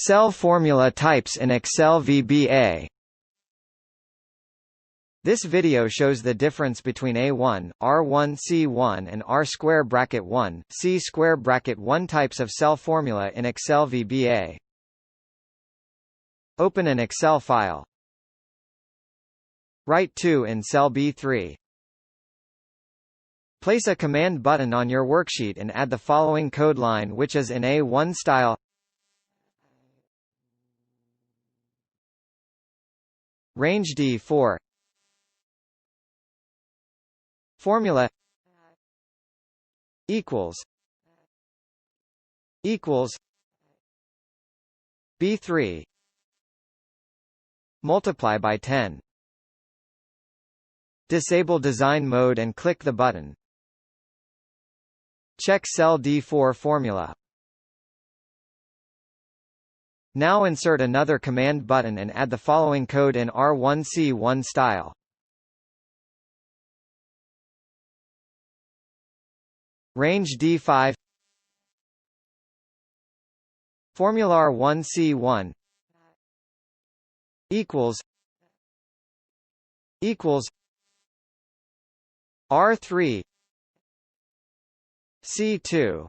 Cell formula types in Excel VBA. This video shows the difference between A1, R1 C1 and R²1, C²1 types of cell formula in Excel VBA. Open an Excel file. Write 2 in cell B3. Place a command button on your worksheet and add the following code line, which is in A1 style. Range D4. Formula equals B3 multiply by 10. Disable design mode and click the button. Check cell D4 formula. Now insert another command button and add the following code in R1 C1 style. Range D5. Formula R1 C1 equals R3 C2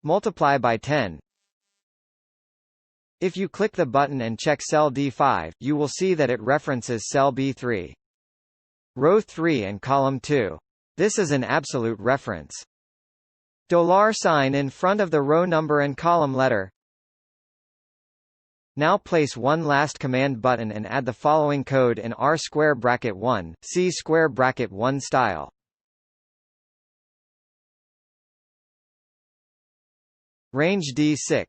multiply by 10. If you click the button and check cell D5, you will see that it references cell B3. Row 3 and column 2. This is an absolute reference. $sign in front of the row number and column letter. Now place one last command button and add the following code in R²1, C²1 style. Range D6.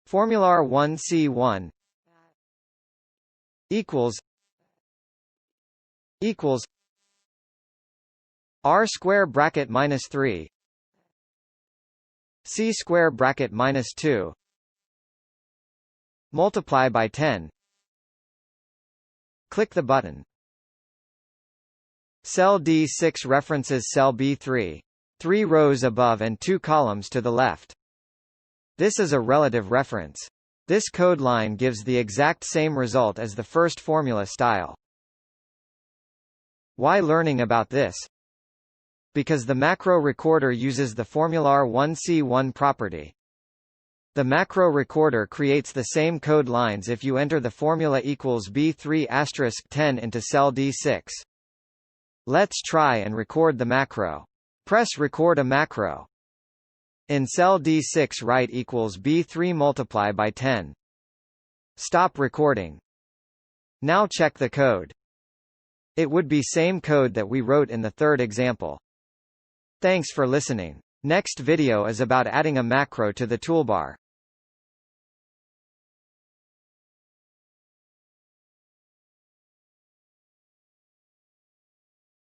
Formula R1 C1 equals R²-3 C²-2 multiply by 10. Click the button. Cell D6 references cell B3, 3 rows above and 2 columns to the left. This is a relative reference. This code line gives the exact same result as the first formula style. Why learning about this? Because the macro recorder uses the formula R1 C1 property. The macro recorder creates the same code lines if you enter the formula equals B3*10 into cell D6. Let's try and record the macro. Press record a macro. In cell D6 write equals B3 multiply by 10. Stop recording. Now check the code. It would be same code that we wrote in the third example. Thanks for listening. Next video is about adding a macro to the toolbar.